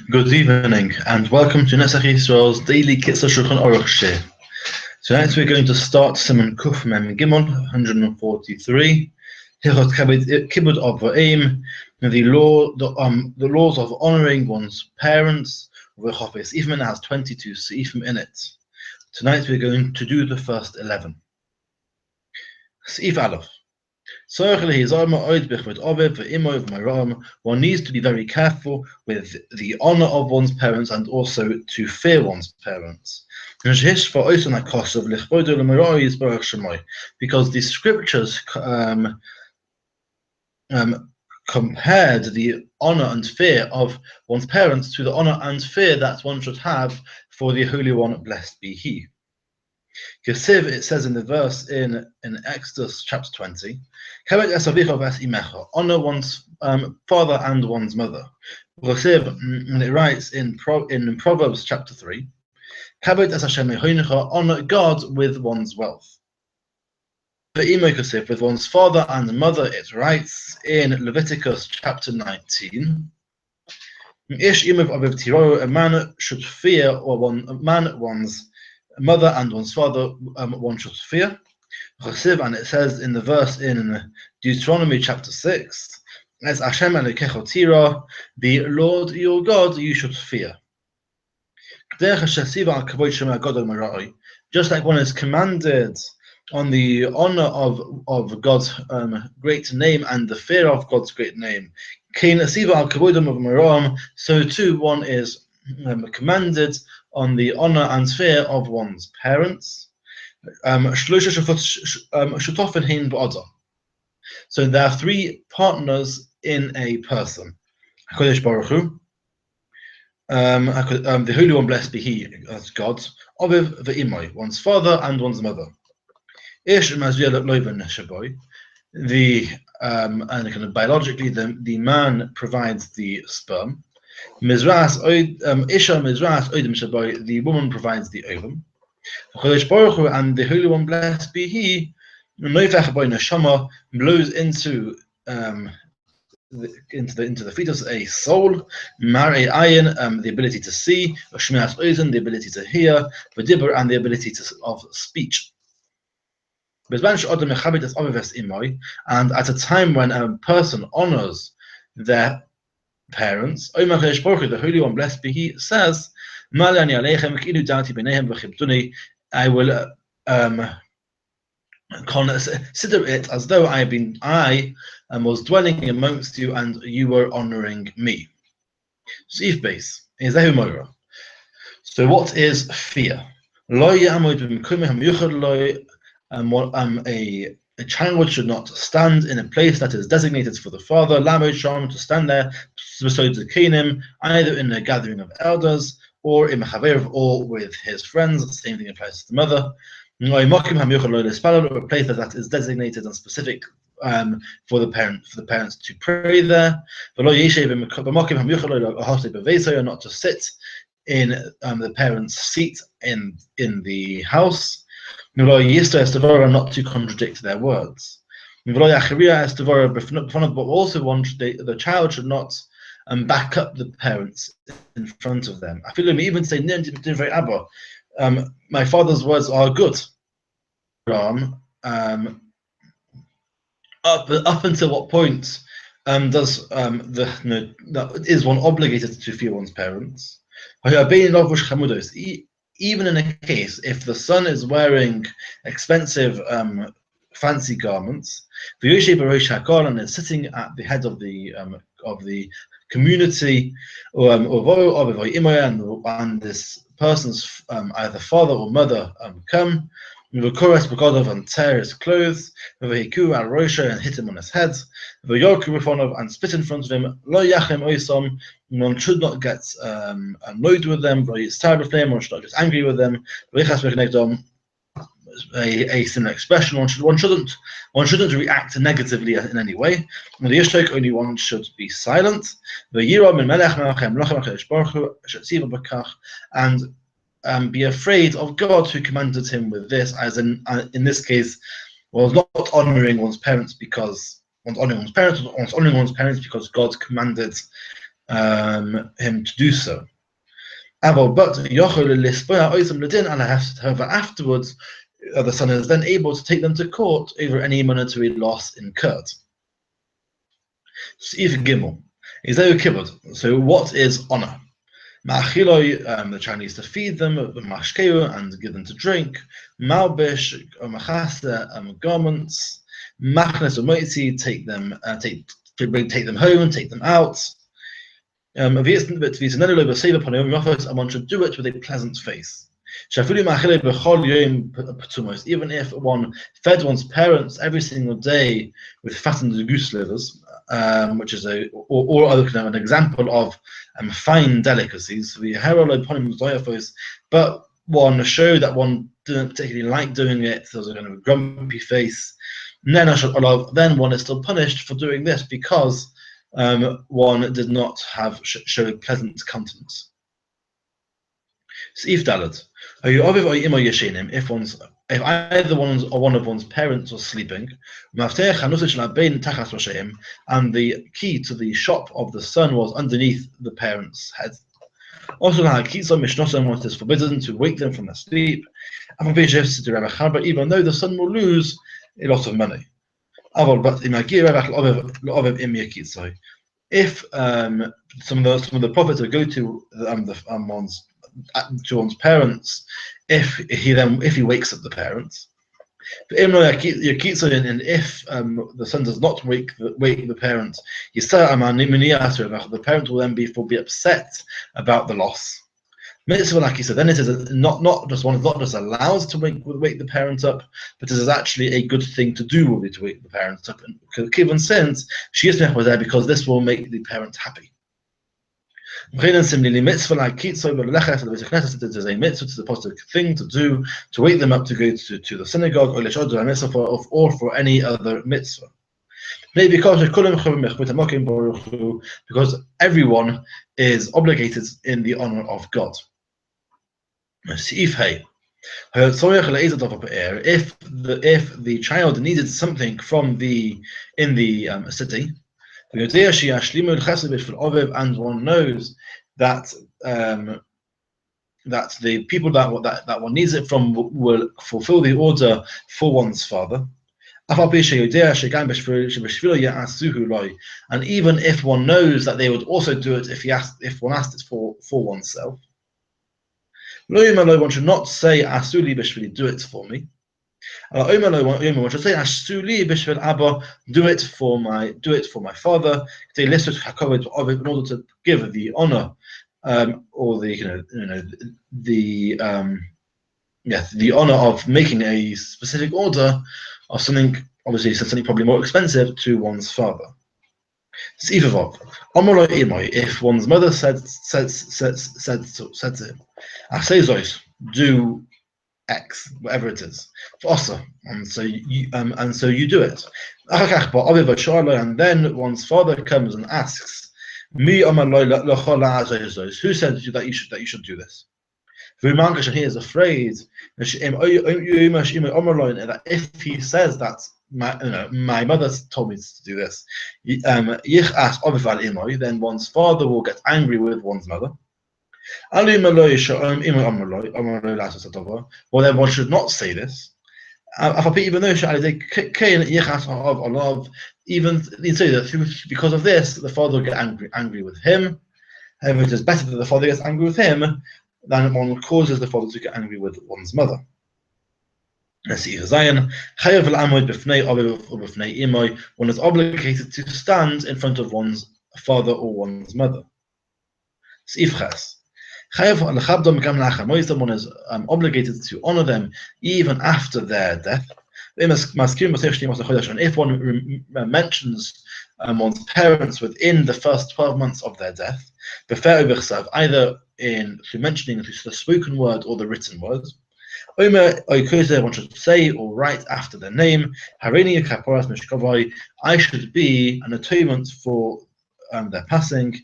Good evening and welcome to Netzach Yisrael's daily Kitzur Shulchan Aruch share. Tonight we're going to start Siman Kuf Mem Gimel 143. Hilchot Kibud Av Va'im, the laws of honoring one's parents. Even has 22 seifim in it. Tonight we're going to do the first 11. Seif Aleph. One needs to be very careful with the honor of one's parents and also to fear one's parents. Because the scriptures compared the honor and fear of one's parents to the honor and fear that one should have for the Holy One, blessed be He. Kitzur, it says in the verse in Exodus chapter 20, honor one's father and one's mother. And it writes in Proverbs chapter 3, honor God with one's wealth. With one's father and mother, it writes in Leviticus chapter 19, a man should fear, or one's mother and one's father, one should fear. And it says in the verse in Deuteronomy chapter 6, as Hashem Elokecha Tira, the Lord your God you should fear. Just like one is commanded on the honor of God's great name and the fear of God's great name, so too one is commanded on the honor and fear of one's parents. So there are three partners in a person. HaKadosh Baruch Hu, the Holy One, blessed be He, as God, Aviv ve'imai, one's father and one's mother. And kind of biologically, the man provides the sperm. Isha Mizras Oidim Shabai, the woman provides the ovum. HaKadosh Baruch Hu, and the Holy One, blessed be He, blows into the fetus a soul, Mari Ayin, the ability to see, Shmiras Oizen, the ability to hear, V'dibur, and the ability of speech. And at a time when a person honors their parents, the Holy One, blessed be He, says, I will consider it as though I was dwelling amongst you and you were honoring me. Seif base is Ehumora. So what is fear? A child should not stand in a place that is designated for the father, to stand there, either in a gathering of elders, or in Mechavev, or with his friends. The same thing applies to the mother. Or a place that is designated and specific for the parents to pray there. Not to sit in the parents' seat in the house. Not to contradict their words. But also the child should not back up the parents in front of them. I feel like even say, my father's words are good. Up until what point is one obligated to fear one's parents? Even in a case if the son is wearing expensive fancy garments, and is sitting at the head of the community, and this person's either father or mother come, and tear his clothes, and hit him on his head, and spit in front of him. One should not get annoyed with them, one should not get angry with them. A similar expression. One shouldn't react negatively in any way. Only one should be silent. And be afraid of God who commanded him with this, as in this case, was not honoring one's parents because God commanded him to do so. But however, afterwards, the son is then able to take them to court over any monetary loss incurred. Even Gimel. So what is honor? The Chinese to feed them, and give them to drink. Malbish, garments. Machnes take them, take them home and take them out. And one should do it with a pleasant face. Even if one fed one's parents every single day with fattened goose livers, which is an example of fine delicacies, but one showed that one didn't particularly like doing it, there was a kind of a grumpy face, then one is still punished for doing this because one did not show a pleasant countenance. If either one of one's parents was sleeping, and the key to the shop of the son was underneath the parents' head. Also, it is forbidden to wake them from their sleep, even though the son will lose a lot of money. If some of the prophets would go to one's parents, if he wakes up the parents, and if the son does not wake the parents, the parent will then be upset about the loss. Mitzvah, like you said, then it is not just allowed to wake the parents up, but it is actually a good thing to do to wake the parents up. And given since she is was there because this will make the parents happy. Similarly, mitzvah like Kitzur, it is a mitzvah, it is a positive thing to do to wake them up to go to the synagogue or for any other mitzvah. Maybe because everyone is obligated in the honor of God. If the child needed something from in the city, and one knows that the people that one needs it from will fulfill the order for one's father. And even if one knows that they would also do it if one asked it for oneself. One should not say Asuli bishvili, do it for me. One should say Asuli bishvil Abba, do it for my father. In order to give the honor, or the honor of making a specific order of something, obviously something probably more expensive, to one's father. If one's mother said to him, do X, whatever it is, and so you do it. And then one's father comes and asks, who said that you should do this? And he is afraid that if he says that my mother told me to do this, then one's father will get angry with one's mother. Well, then one should not say this. Even though even say that because of this, the father will get angry with him. However, it is better that the father gets angry with him than one causes the father to get angry with one's mother. Let's see, one is obligated to stand in front of one's father or one's mother. One is obligated to honor them even after their death. And if one mentions one's parents within the first 12 months of their death, either through mentioning the spoken word or the written word, one should say or write after their name, I should be an atonement for their passing.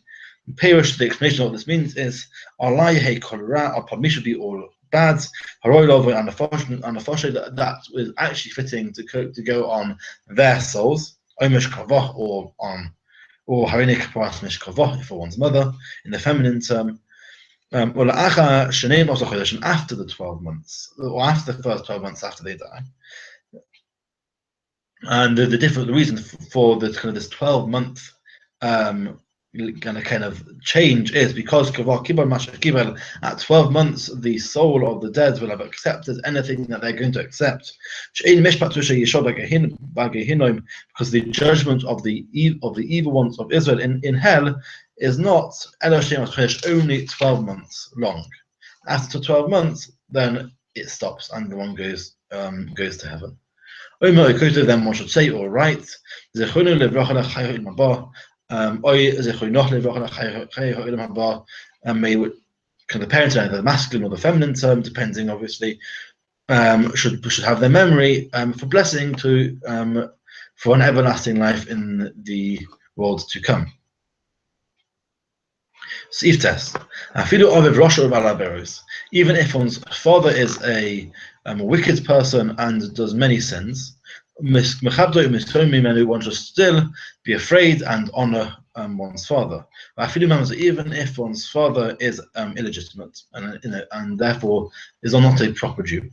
Perish, the explanation of what this means is upon me should be all bad, and that is actually fitting to go on their souls, or on or Harinik Paras Mishkavoh for one's mother in the feminine term. Or La'acha Shaneim also Chodesh, after the 12 months, or after the first 12 months after they die. And the reason for this kind of this 12-month kind of change is because at 12 months the soul of the dead will have accepted anything that they're going to accept. Because the judgment of the evil ones of Israel in hell is not only 12 months long. After 12 months, then it stops and the one goes to heaven. Then one should say, all right, may kind of the parents, either the masculine or the feminine term, depending obviously, should have their memory for blessing for an everlasting life in the world to come. Sif test. Even if one's father is a wicked person and does many sins, one should still be afraid and honor one's father. Even if one's father is illegitimate and therefore is not a proper Jew.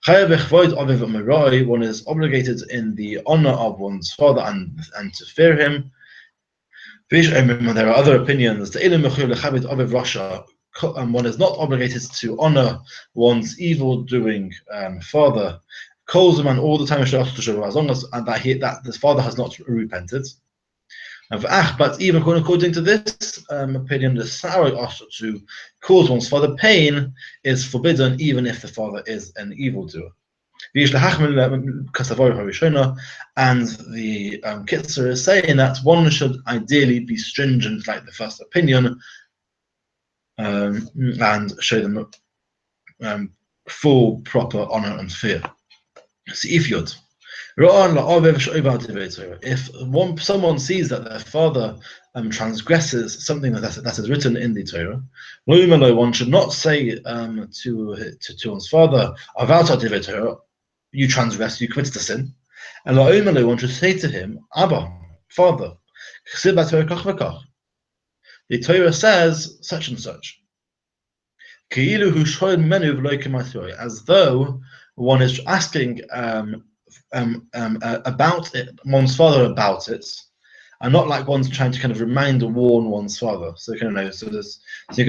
One is obligated in the honor of one's father and to fear him. There are other opinions. One is not obligated to honor one's evil-doing father, calls him all the time as long as that this father has not repented. But even according to this opinion, the to cause one's father pain is forbidden, even if the father is an evildoer. And the Kitzur is saying that one should ideally be stringent, like the first opinion, and show them full, proper honor and fear. If someone sees that their father transgresses something that is written in the Torah, one should not say to one's father, you transgressed, you committed a sin. And one should say to him, Abba, Father, the Torah says such and such. As though one is asking about it, one's father about it, and not like one's trying to kind of remind or warn one's father. So you can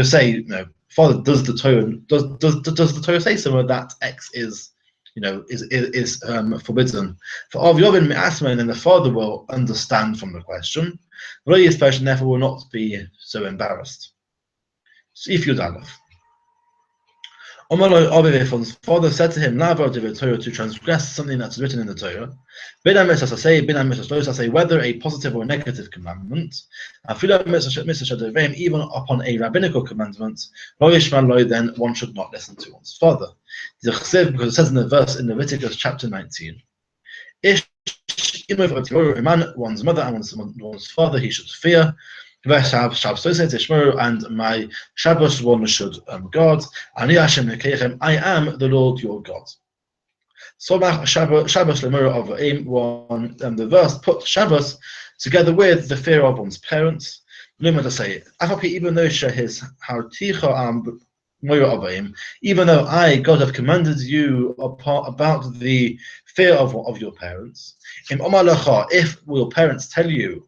say, Father, does the Torah say somewhere that X is forbidden? For Avyovin Me'asman, then the father will understand from the question. This person therefore will not be so embarrassed. So if you'd Omar's father said to him, to transgress something that's written in the Torah, whether a positive or a negative commandment, even upon a rabbinical commandment, then one should not listen to one's father. Because it says in the verse in Leviticus chapter 19, one's mother and one's father he should fear, and my Shabbos one should guard. I am the Lord your God. So Shabbos lemur of the verse put Shabbos together with the fear of one's parents. Even though even though I, God, have commanded you about the fear of your parents, if your parents tell you,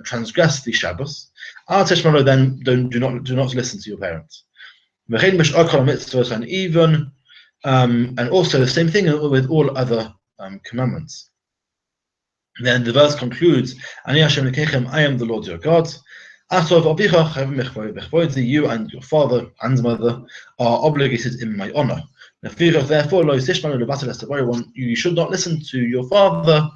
transgress the Shabbos, then do not listen to your parents. And even and also the same thing with all other commandments. Then the verse concludes, I am the Lord your God. You and your father and mother are obligated in my honor. Therefore, you should not listen to your father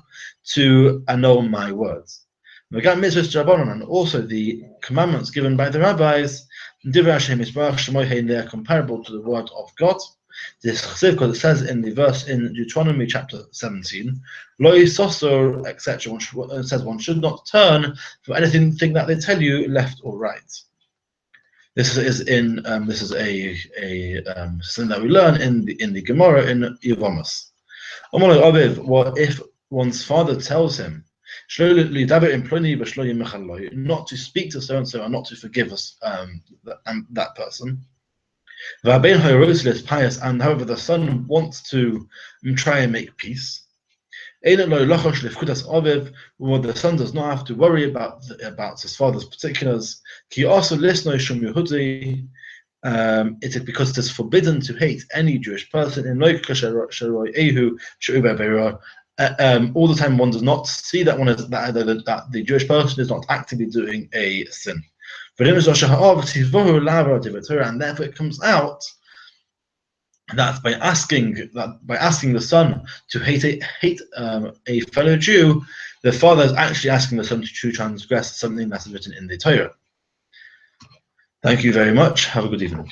to annul my words. And also the commandments given by the rabbis, they are comparable to the word of God. Because it says in the verse in Deuteronomy chapter 17, etc. It says one should not turn for anything that they tell you left or right. This is something that we learn in the Gemara in Yevamos. What if one's father tells him, not to speak to so-and-so and not to forgive us that person. And however, the son wants to try and make peace. Well, the son does not have to worry about his father's particulars. It is because it is forbidden to hate any Jewish person. All the time, one does not see that that the Jewish person is not actively doing a sin. And therefore it comes out that by asking the son to hate a fellow Jew, the father is actually asking the son to transgress something that is written in the Torah. Thank you very much. Have a good evening.